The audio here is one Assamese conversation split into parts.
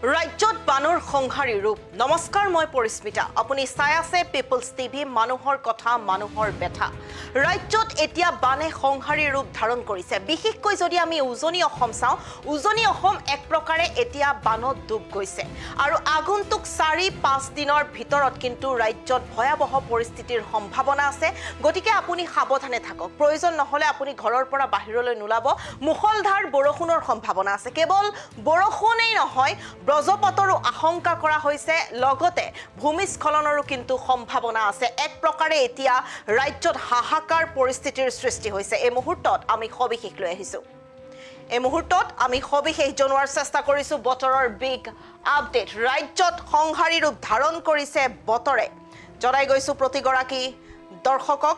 ৰাজ্যত বানৰ সংহাৰী ৰূপ নমস্কাৰ মই পৰিস্মিতা আপুনি চাই আছে পিপলছ টিভি মানুহৰ কথা মানুহৰ ব্যথা ৰাজ্যত এতিয়া বানে সংহাৰী ৰূপ ধাৰণ কৰিছে বিশেষকৈ যদি আমি উজনি অসম চাওঁ উজনি অসম এক প্ৰকাৰে এতিয়া বানত ডুব গৈছে আৰু আগন্তুক 4-5 দিনৰ ভিতৰত কিন্তু ৰাজ্যত ভয়াবহ পৰিস্থিতিৰ সম্ভাৱনা আছে গতিকে আপুনি সাৱধানে থাকক প্ৰয়োজন নহলে আপুনি ঘৰৰ পৰা বাহিৰলৈ নোলাব মুখলধাৰ বৰষুণৰ সম্ভাৱনা আছে কেৱল বৰষুণেই নহয় ব্ৰজপতৰো আশংকা কৰা হৈছে লগতে ভূমিস্খলনৰো কিন্তু সম্ভাৱনা আছে এক প্ৰকাৰে এতিয়া ৰাজ্যত হাহাকাৰ পৰিস্থিতিৰ সৃষ্টি হৈছে এই মুহূৰ্তত আমি সবিশেষ লৈ আহিছো এই মুহূৰ্তত আমি সবিশেষ জনোৱাৰ চেষ্টা কৰিছো বতৰৰ বিগ আপডেট ৰাজ্যত সংহাৰী ৰূপ ধাৰণ কৰিছে বতৰে জনাই গৈছো প্ৰতিগৰাকী দৰ্শকক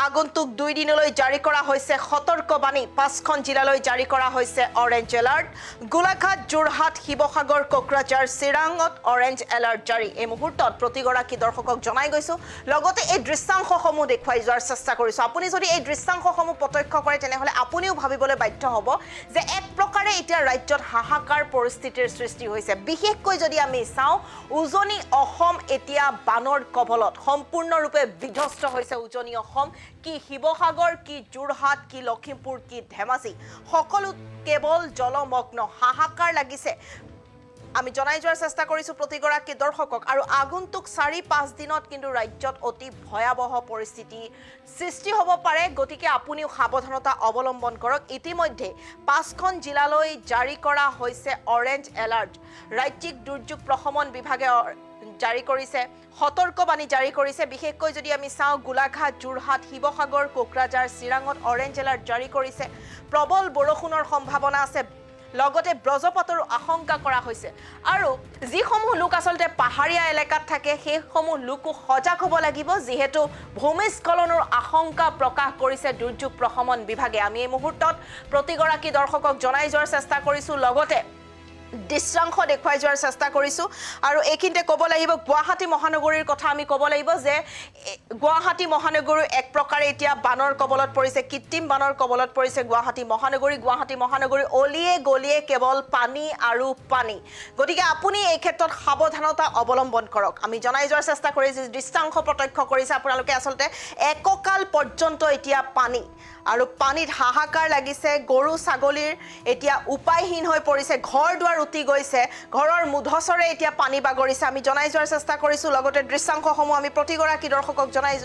আগন্তুক 2 দিনলৈ জাৰি কৰা হৈছে সতৰ্কবাণী 5খন জিলালৈ জাৰি কৰা হৈছে অৰেঞ্জ এলাৰ্ট গোলাঘাট যোৰহাট শিৱসাগৰ কোকৰাঝাৰ চিৰাঙত অৰেঞ্জ এলাৰ্ট জাৰি এই মুহূৰ্তত প্ৰতিগৰাকী দৰ্শকক জনাই গৈছো লগতে এই দৃশ্যাংশসমূহ দেখুৱাই যোৱাৰ চেষ্টা কৰিছো আপুনি যদি এই দৃশ্যাংশসমূহ প্ৰত্যক্ষ কৰে তেনেহলে আপুনিও ভাবিবলৈ বাধ্য হ'ব যে এক প্ৰকাৰে এতিয়া ৰাজ্যত হাহাকাৰ পৰিস্থিতিৰ সৃষ্টি হৈছে বিশেষকৈ যদি আমি চাওঁ উজনি অসম এতিয়া বানৰ কবলত সম্পূৰ্ণৰূপে বিধ্বস্ত হৈছে উজনি অসম কি শিৱসাগৰ কি যোৰহাট কি লখিমপুৰ কি ধেমাজি সকলো কেৱল জলমগ্ন হাহাকাৰ লাগিছে আমি জনাই যোৱাৰ চেষ্টা কৰিছো প্ৰতিগৰাকী দৰ্শকক আৰু আগন্তুক 4-5 দিনত কিন্তু ৰাজ্যত অতি ভয়াবহ পৰিস্থিতি সৃষ্টি হ'ব পাৰে গতিকে আপুনিও সাৱধানতা অৱলম্বন কৰক ইতিমধ্যে 5খন জিলালৈ জাৰি কৰা হৈছে অৰেঞ্জ এলাৰ্ট ৰাজ্যিক দুৰ্যোগ প্ৰশমন বিভাগে জাৰি কৰিছে সতৰ্কবাণী জাৰি কৰিছে বিশেষকৈ যদি আমি চাওঁ গোলাঘাট যোৰহাট শিৱসাগৰ কোকৰাঝাৰ চিৰাঙত অৰেঞ্জ এলাৰ্ট জাৰি কৰিছে প্ৰবল বৰষুণৰ সম্ভাৱনা আছে লগতে ব্ৰজপতৰো আশংকা কৰা হৈছে আৰু যিসমূহ লোক আসলতে পাহাৰীয়া এলেকাত থাকে সেইসমূহ লোকো সজাগ হ'ব লাগিব যিহেতু ভূমিস্খলনৰ আশংকা প্ৰকাশ কৰিছে দুৰ্যোগ প্ৰশমন বিভাগে আমি এই মুহূৰ্তত প্ৰতিগৰাকী দৰ্শকক জনাই যোৱাৰ চেষ্টা কৰিছো লগতে দৃশ্যাংশ দেখুৱাই যোৱাৰ চেষ্টা কৰিছো আৰু এইখিনিতে ক'ব লাগিব গুৱাহাটী মহানগৰীৰ কথা আমি ক'ব লাগিব যে গুৱাহাটী মহানগৰী এক প্ৰকাৰে এতিয়া বানৰ কবলত পৰিছে কৃত্ৰিম বানৰ কবলত পৰিছে গুৱাহাটী মহানগৰী অলিয়ে গলিয়ে কেৱল পানী আৰু পানী গতিকে আপুনি এই ক্ষেত্ৰত সাৱধানতা অৱলম্বন কৰক আমি জনাই যোৱাৰ চেষ্টা কৰিছো দৃশ্যাংশ প্ৰত্যক্ষ কৰিছে আপোনালোকে আসলতে এককাল পৰ্যন্ত এতিয়া পানী আৰু পানীত হাহাকাৰ লাগিছে গৰু ছাগলীৰ এতিয়া উপায়হীন হৈ পৰিছে ঘৰ দুৱাৰ উটি গৈছে ঘৰৰ মুধচৰে এতিয়া পানী বাগৰিছে আমি জনাই যোৱাৰ চেষ্টা কৰিছো লগতে দৃশ্যাংশসমূহ আমি প্ৰতিগৰাকী দৰ্শকক জনাই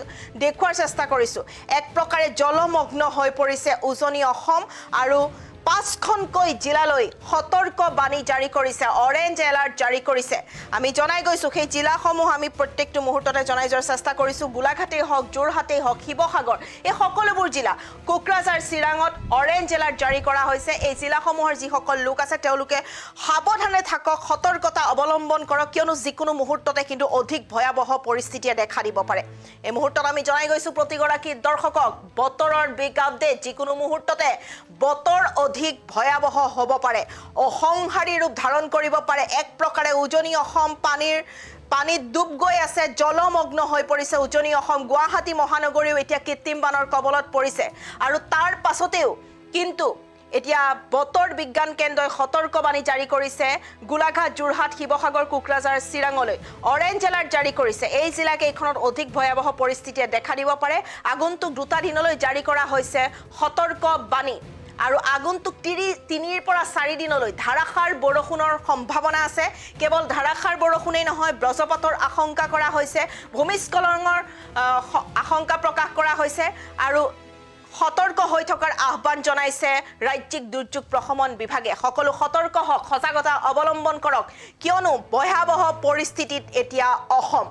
দেখুৱাৰ চেষ্টা কৰিছো এক প্ৰকাৰে জলমগ্ন হৈ পৰিছে উজনি অসম আৰু 5খনকৈ জিলালৈ সতৰ্কবাণী জাৰি কৰিছে অৰেঞ্জ এলাৰ্ট জাৰি কৰিছে আমি জনাই গৈছো সেই জিলাসমূহ আমি প্ৰত্যেকটো মুহূৰ্ততে জনাই যোৱাৰ চেষ্টা কৰিছো গোলাঘাটেই হওক যোৰহাটেই হওক শিৱসাগৰ এই সকলোবোৰ জিলা কোকৰাঝাৰ চিৰাঙত অৰেঞ্জ এলাৰ্ট জাৰি কৰা হৈছে এই জিলাসমূহৰ যিসকল লোক আছে তেওঁলোকে সাৱধানে থাকক সতৰ্কতা অৱলম্বন কৰক কিয়নো যিকোনো মুহূৰ্ততে কিন্তু অধিক ভয়াবহ পৰিস্থিতিয়ে দেখা দিব পাৰে এই মুহূৰ্তত আমি জনাই গৈছো প্ৰতিগৰাকী দৰ্শকক বতৰৰ বিগ আপডেট যিকোনো মুহূৰ্ততে বতৰ অধিক ভয়াবহ হ'ব পাৰে অসংহাৰী ৰূপ ধাৰণ কৰিব পাৰে এক প্ৰকাৰে উজনি অসম পানীত ডুব গৈ আছে জলমগ্ন হৈ পৰিছে উজনি অসম গুৱাহাটী মহানগৰীও এতিয়া কৃত্ৰিম বানৰ কবলত পৰিছে আৰু তাৰ পাছতেও কিন্তু এতিয়া বতৰ বিজ্ঞান কেন্দ্ৰই সতৰ্কবাণী জাৰি কৰিছে গোলাঘাট যোৰহাট শিৱসাগৰ কোকৰাঝাৰ চিৰাঙলৈ অৰেঞ্জ এলাৰ্ট জাৰি কৰিছে এই জিলাকেইখনত অধিক ভয়াবহ পৰিস্থিতিয়ে দেখা দিব পাৰে আগন্তুক 2 দিনলৈ জাৰি কৰা হৈছে সতৰ্কবাণী আৰু আগন্তুক 3 পৰা 4 দিনলৈ ধাৰাসাৰ বৰষুণৰ সম্ভাৱনা আছে কেৱল ধাৰাসাৰ বৰষুণেই নহয় ব্ৰজপতৰ আশংকা কৰা হৈছে ভূমিস্খলনৰ আশংকা প্ৰকাশ কৰা হৈছে আৰু সতৰ্ক হৈ থকাৰ আহ্বান জনাইছে ৰাজ্যিক দুৰ্যোগ প্ৰশমন বিভাগে সকলো সতৰ্ক হওক সজাগতা অৱলম্বন কৰক কিয়নো ভয়াবহ পৰিস্থিতিত এতিয়া অসম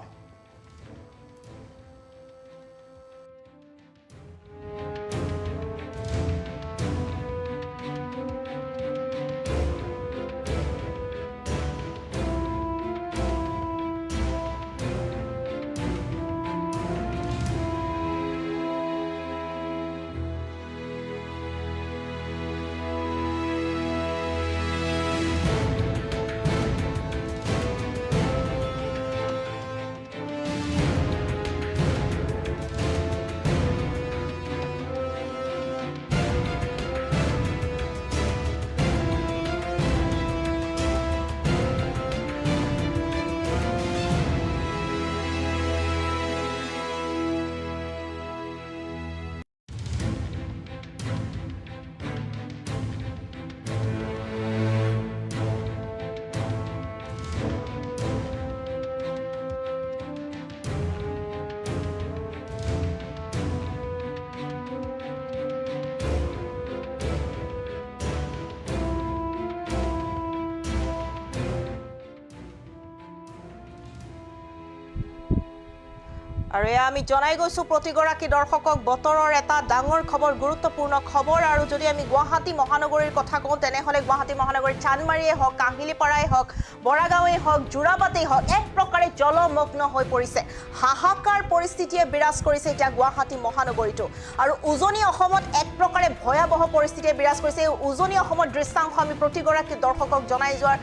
আৰু এয়া আমি জনাই গৈছো প্ৰতিগৰাকী দৰ্শকক বতৰৰ এটা ডাঙৰ খবৰ গুৰুত্বপূৰ্ণ খবৰ আৰু যদি আমি গুৱাহাটী মহানগৰীৰ কথা কওঁ তেনেহলে গুৱাহাটী মহানগৰীৰ চানমাৰীয়ে হওক কাহিলিপাৰাই হওক বৰাগাঁৱে হওক জোৰাবাটেই হওক এক প্ৰকাৰে জলমগ্ন হৈ পৰিছে হাহাকাৰ পৰিস্থিতিয়ে বিৰাজ কৰিছে এতিয়া গুৱাহাটী মহানগৰীটো আৰু উজনি অসমত এক প্ৰকাৰে ভয়াৱহ পৰিস্থিতিয়ে বিৰাজ কৰিছে এই উজনি অসমৰ দৃশ্যাংশ আমি প্ৰতিগৰাকী দৰ্শকক জনাই যোৱাৰ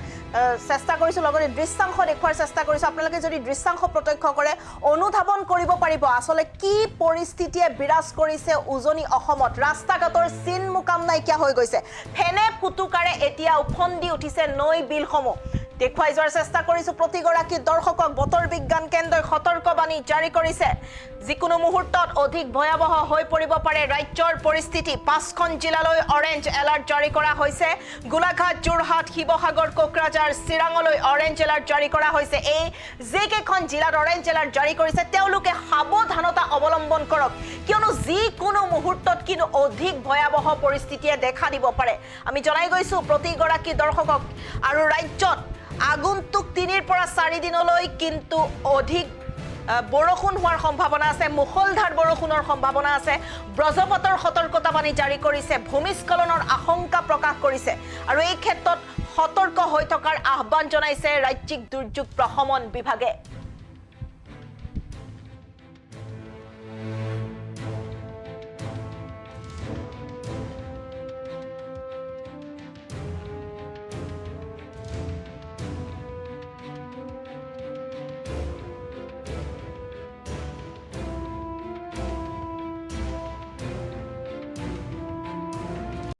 চেষ্টা কৰিছো লগতে দৃশ্যাংশ দেখুৱাৰ চেষ্টা কৰিছো আপোনালোকে যদি দৃশ্যাংশ প্ৰত্যক্ষ কৰে অনুধাৱন কৰিব পাৰিব আসলে কি পৰিস্থিতিয়ে বিৰাজ কৰিছে উজনি অসমত ৰাস্তা ঘাটৰ চিন মুকাম নাইকিয়া হৈ গৈছে ফেনে ফুটুকাৰে এতিয়া উফন্দি উঠিছে নৈ বিলসমূহ দেখুৱাই যোৱাৰ চেষ্টা কৰিছো প্ৰতিগৰাকী দৰ্শকক বতৰ বিজ্ঞান কেন্দ্ৰই সতৰ্কবাণী জাৰি কৰিছে যিকোনো মুহূৰ্তত অধিক ভয়াৱহ হৈ পৰিব পাৰে ৰাজ্যৰ পৰিস্থিতি পাঁচখন জিলালৈ অৰেঞ্জ এলাৰ্ট জাৰি কৰা হৈছে গোলাঘাট যোৰহাট শিৱসাগৰ কোকৰাঝাৰ চিৰাঙলৈ অৰেঞ্জ এলাৰ্ট জাৰি কৰা হৈছে এই যিকেইখন জিলাত অৰেঞ্জ এলাৰ্ট জাৰি কৰিছে তেওঁলোকে সাৱধানতা অৱলম্বন কৰক কিয়নো যিকোনো মুহূৰ্তত কিন্তু অধিক ভয়াৱহ পৰিস্থিতিয়ে দেখা দিব পাৰে আমি জনাই গৈছো প্ৰতিগৰাকী দৰ্শকক আৰু ৰাজ্যত আগন্তুক 3 পৰা 4 দিনলৈ কিন্তু অধিক বৰষুণ হোৱাৰ সম্ভাৱনা আছে মুখলধাৰ বৰষুণৰ সম্ভাৱনা আছে ব্ৰজপতৰ সতৰ্কতাবাণী জাৰি কৰিছে ভূমিস্খলনৰ আশংকা প্ৰকাশ কৰিছে আৰু এই ক্ষেত্ৰত সতৰ্ক হৈ থকাৰ আহ্বান জনাইছে ৰাজ্যিক দুৰ্যোগ প্ৰশমন বিভাগে